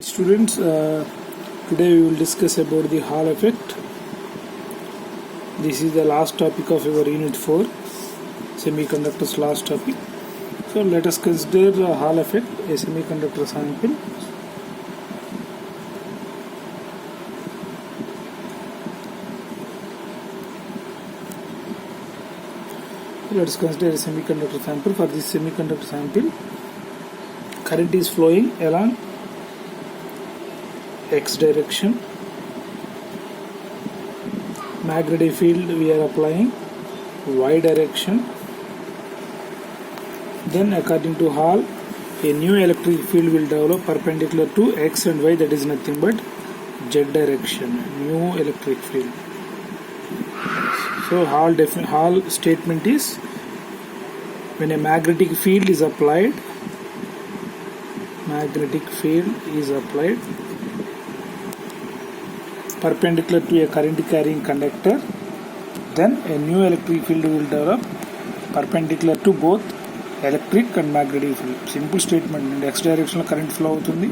Students, today we will discuss about the Hall effect. This is the last topic of our unit 4, semiconductors last topic. So let us consider the Hall effect, a semiconductor sample. Let us consider a semiconductor sample. For this semiconductor sample, current is flowing along x direction. Magnetic field we are applying y direction. Then according to Hall, a new electric field will develop perpendicular to x and y, that is nothing but z direction, new electric field. So Hall statement is, when a magnetic field is applied, perpendicular to a current carrying conductor, then a new electric field will develop perpendicular to both electric and magnetic field. Simple statement. And x direction current flow అవుతుంది,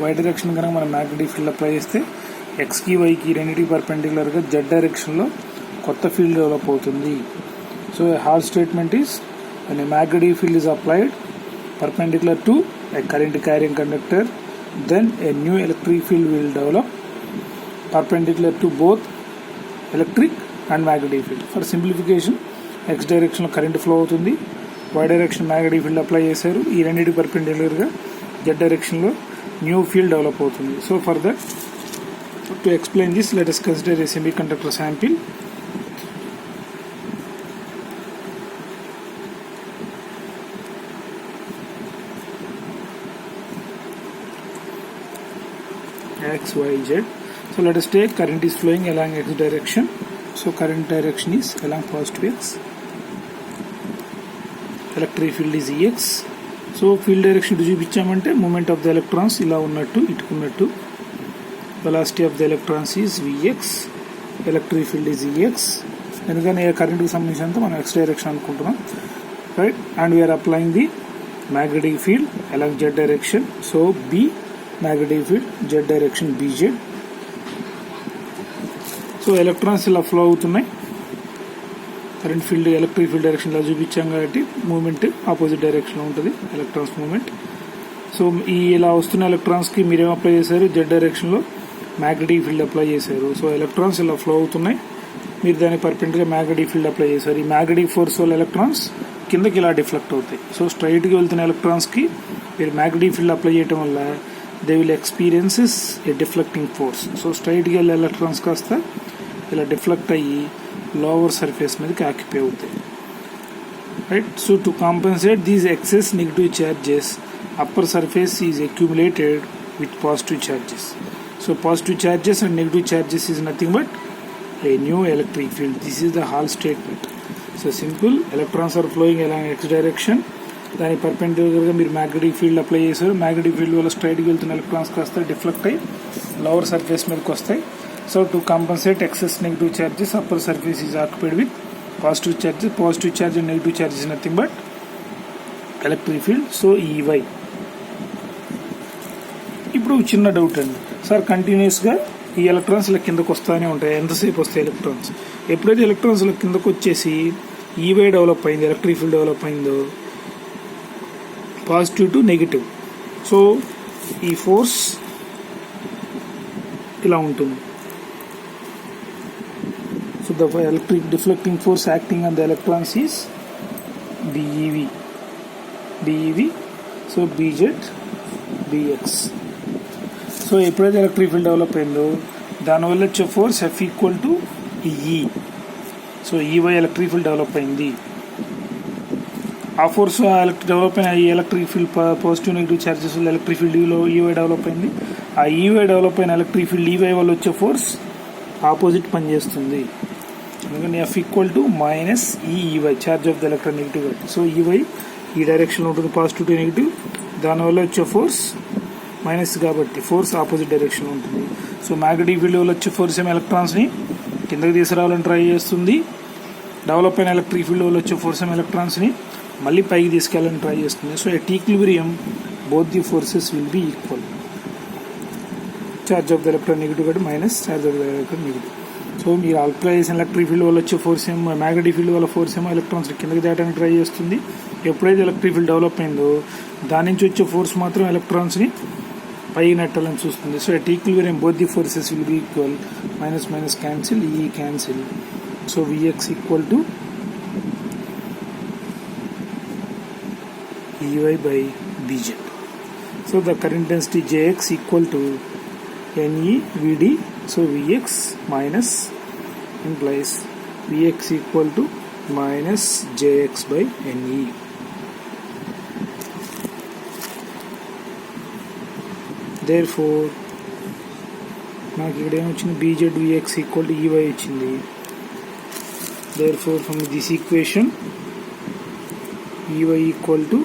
y direction కనుక మనం magnetic field apply చేస్తే x కి y కి రెండింటికి perpendicular గా z direction లో కొత్త ఫీల్డ్ డెవలప్ అవుతుంది. So Hall statement is, when a magnetic field is applied perpendicular to a current carrying conductor, then a new electric field will develop perpendicular to both electric and magnetic field. For simplification, x direction లో current flow అవుతుంది, y direction magnetic field apply చేశారు, ఈ రెండింటి perpendicular గా z direction లో new field develop అవుతుంది. So for that, to explain this, let us consider a semiconductor sample. X, Y, Z. So let us take current is flowing along x direction. So current direction is along positive x. Electric field is Ex. So field direction చూపించామంటే movement of the electrons ఇలా ఉన్నట్టు ఇటుకున్నట్టు. Velocity of the electrons is Vx. Electric field is Ex. ఎందుకని కరెంట్కి సంబంధించినంత మనం x direction అనుకుంటున్నాం, right? And we are applying the magnetic field along z direction. So B magnetic field, z direction Bz. So electrons ఇలా flow అవుతున్నాయి, current field electric field direction ఇలా చూపించాం కాబట్టి మూమెంట్ ఆపోజిట్ డైరెక్షన్లో ఉంటుంది, ఎలక్ట్రాన్స్ మూమెంట్. సో ఈ ఇలా వస్తున్న ఎలక్ట్రాన్స్కి మీరేం అప్లై చేశారు, z డైరెక్షన్లో మ్యాగ్నెటిక్ ఫీల్డ్ అప్లై చేశారు. సో ఎలక్ట్రాన్స్ ఇలా ఫ్లో అవుతున్నాయి, మీరు దాని పర్పెండిక్యులర్ మ్యాగ్నెటిక్ ఫీల్డ్ అప్లై చేశారు. ఈ మ్యాగ్నెటిక్ ఫోర్స్ వల్ల ఎలక్ట్రాన్స్ కిందకి ఇలా డిఫ్లెక్ట్ అవుతాయి. సో స్ట్రైట్గా వెళ్తున్న ఎలక్ట్రాన్స్కి మీరు మ్యాగ్నెటిక్ ఫీల్డ్ అప్లై చేయడం వల్ల they will experiences a deflecting force. So straight గా ఎలక్ట్రాన్స్ కాస్త ఇలా డిఫ్లెక్ట్ అయ్యి లోవర్ సర్ఫేస్ మీదకి ఆక్యుపై అవుతాయి, right? So to compensate these excess negative charges, upper surface is accumulated with positive charges. So positive charges and negative charges is nothing but a new electric field. This is the Hall statement. So simple, electrons are flowing along x direction, దాని పర్పెండిక్యులర్గా మీరు magnetic field apply చేశారు. Magnetic field వల్ల స్ట్రైట్గా వెళ్తున్న electrons కాస్త deflect అయ్యి lower surface మీదకి వస్తాయి. So to compensate excess negative charges, upper surface is occupied with positive charges. Positive charge and negative charge is nothing but electric field. So EY. ఇప్పుడు చిన్న doubt అండి, సార్ కంటిన్యూస్గా ఈ electrons ఇలా కిందకు వస్తూనే ఉంటాయి, ఎంతసేపు వస్తాయి ఎలక్ట్రాన్స్? ఎప్పుడైతే ఎలక్ట్రాన్స్ ఇలా కిందకు వచ్చేసి EY డెవలప్ అయింది, ఎలక్ట్రిక్ ఫీల్డ్ డెవలప్ అయిందో, పాజిటివ్ టు నెగిటివ్, సో ఈ ఫోర్స్ ఇలా ఉంటుంది. So the electric deflecting force acting on the electrons is BeV. So BZ, Bx. So ఎప్పుడైతే ఎలక్ట్రిక్ ఫీల్డ్ డెవలప్ అయిందో దానివల్ల వచ్చే force F equal to E. So EY electric field develop అయింది. ఆ force develop అయిన ఈ electric field positive negative charges వల్ల electric field EY develop అయింది. ఆ EY డెవలప్ అయిన ఎలక్ట్రిక్ ఫీల్డ్ EY వల్ల వచ్చే ఫోర్స్ ఆపోజిట్ పనిచేస్తుంది, ఎందుకంటే F equal to minus EY, charge of the electron negative. So EY ఈ డైరెక్షన్లో ఉంటుంది, పాజిటివ్ టు నెగిటివ్, దానివల్ల వచ్చే ఫోర్స్ మైనస్ కాబట్టి ఫోర్స్ ఆపోజిట్ డైరెక్షన్లో ఉంటుంది. సో మ్యాగ్నెటిక్ ఫీల్డ్ వల్ల వచ్చే ఫోర్స్ ఏమో ఎలక్ట్రాన్స్ని కిందకి తీసుకురావాలని ట్రై చేస్తుంది, డెవలప్ అయిన ఎలక్ట్రిక్ ఫీల్డ్ వల్ల వచ్చే ఫోర్స్ ఏమో ఎలక్ట్రాన్స్ని మళ్ళీ పైకి తీసుకెళ్ళాలని ట్రై చేస్తుంది. So at equilibrium both the forces will be equal. Charge of the electron negative కాబట్టి minus charge of the electron negative. So మీరు అప్లై చేసిన ఎలక్ట్రిక్ ఫీల్డ్ వల్ల వచ్చే ఫోర్స్ ఏమో, మ్యాగ్నెటిక్ ఫీల్డ్ వల్ల ఫోర్స్ ఏమో ఎలక్ట్రాన్స్ కిందకి దాటానికి ట్రై చేస్తుంది. ఎప్పుడైతే ఎలక్ట్రిక్ ఫీల్డ్ డెవలప్ అయిందో దాని నుంచి వచ్చే ఫోర్స్ మాత్రం ఎలక్ట్రాన్స్ని పైకి నెట్టాలని చూస్తుంది. So at equilibrium both the forces will be equal, minus minus cancel, ఈ cancel. So Vx equal to Ey by Bz. So the current density Jx equal to Ne Vd. So Vx minus implies Vx equal to minus Jx by Ne. Therefore నాకు ఇక్కడ ఏమొచ్చింది, Bz Vx equal to Ey వచ్చింది. Therefore from this equation Ey equal to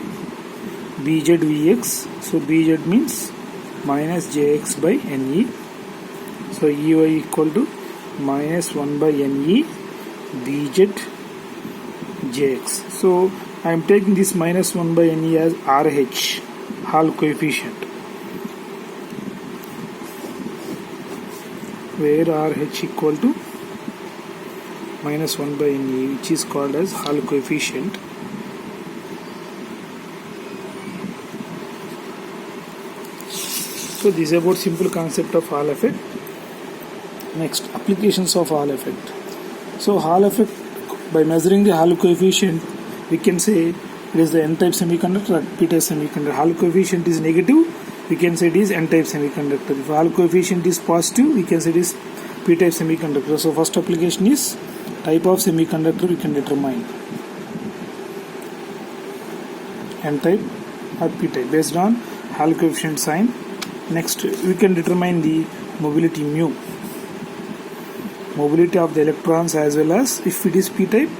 Bz Vx. So Bz means minus Jx by Ne. So Ey equal to minus 1 by Ne Bz Jx. So I am taking this minus 1 by Ne as RH, Hall coefficient, where RH equal to minus 1 by Ne, which is called as Hall coefficient. So this is about simple concept of Hall effect. Next, applications of Hall effect. So Hall effect, by measuring the Hall coefficient, we can say it is the n-type semiconductor or p-type semiconductor. Hall coefficient is negative, we can say it is n-type semiconductor. If Hall coefficient is positive, we can say it is p-type semiconductor. So first application is type of semiconductor we can determine, n-type or p-type, based on Hall coefficient sign. Next, we can determine the mobility mu, mobility of the electrons, as well as if it is p-type,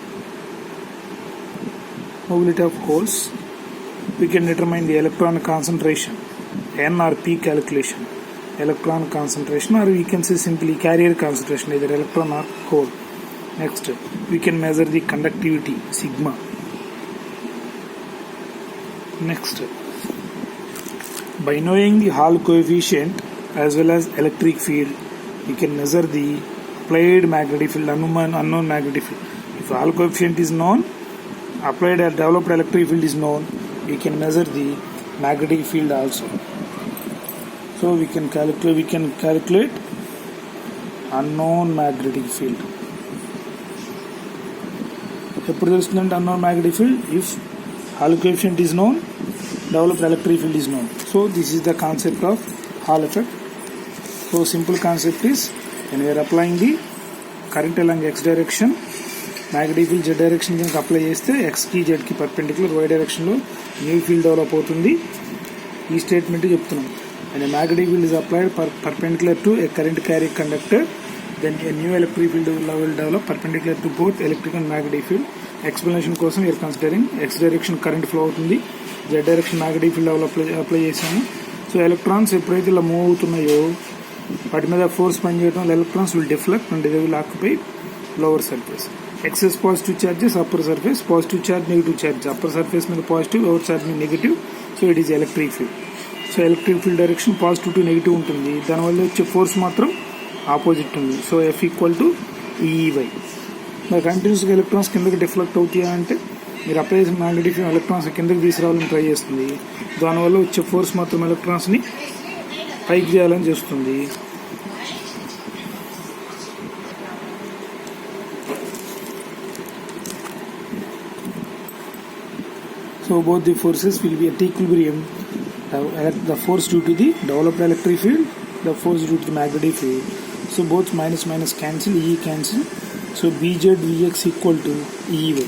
mobility of holes. We can determine the electron concentration, N or P calculation, electron concentration, or we can say simply carrier concentration, either electron or hole. Next, we can measure the conductivity, sigma. Next, by knowing the Hall coefficient as well as electric field, we can measure the applied magnetic field, unknown magnetic field. If Hall coefficient is known, applied or developed electric field is known, we can measure the magnetic field also. So we can calculate unknown magnetic field. ఎప్పుడు తెలుస్తుందంటే unknown magnetic field, if Hall coefficient is known, developed electric field is known. So this is the concept of Hall effect. So simple concept is, when we are applying the current along x direction, magnetic field z direction కనుక apply చేస్తే x కి z కి perpendicular y direction లో new field develop అవుతుంది. ఈ statement చెప్తున్నాం. And a magnetic field is applied perpendicular to a current carrying conductor, then a new electric field will develop perpendicular to both electric and magnetic field. Explanation కోసం we are considering x direction current flow అవుతుంది, z direction magnetic field apply చేసాము. So electrons ఎప్పుడైతే ఇలా move అవుతున్నాయో వాటి మీద force పనిచేయడం వల్ల electrons will deflect and they will occupy lower surface. Excess positive charges upper surface, positive charge negative charge, upper surface మీద పాజిటివ్, లోవర్ చార్జ్ మీద negative. So it is electric field. So electric field direction positive to negative ఉంటుంది, దానివల్ల వచ్చే force మాత్రం opposite ఉంది. So F equal to Ey. మరి కంటిన్యూస్గా electrons కిందకి డిఫ్లెక్ట్ అవుతాయా అంటే, మీరు అప్లై చేసిన మ్యాగ్నెటిక్ ఫీల్డ్ ఎలక్ట్రాన్స్ కిందకి తీసుకురావాలని ట్రై చేస్తుంది, దానివల్ల వచ్చే ఫోర్స్ మాత్రం ఎలక్ట్రాన్స్ని పైకి చేయాలని చేస్తుంది. So both the forces will be at equilibrium. The force due to the developed electric field, the force due to the magnetic field. So both minus minus cancel, E cancel. So Bz Vx equal to Ey.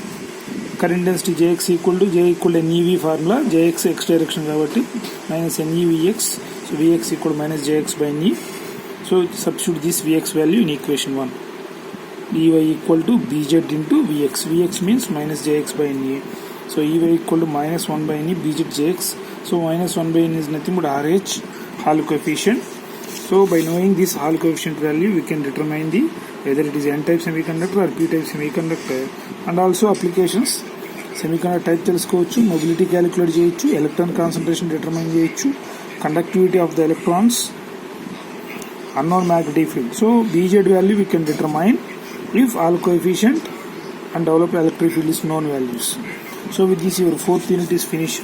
Current density Jx equal to Nev formula, Jx x direction కాబట్టి minus Nevx. So Vx equal to minus Jx by Ne. So substitute this Vx value in equation 1. Ey equal to Bz into Vx. Vx means minus Jx by Ne. So Ey equal to minus 1 by Ne Bz Jx. So minus 1 by N is nothing but RH, Hall coefficient. So by knowing this Hall coefficient value, we can determine the whether it is n-type semiconductor or p-type semiconductor. And also applications, semiconductor type తెలుసుకోవచ్చు, mobility calculate చేయొచ్చు, electron concentration determine చేయొచ్చు, conductivity of the electrons, unknown magnetic field. So Bz value we can determine if all coefficient and develop electric field is known values. So with this your fourth unit is finished.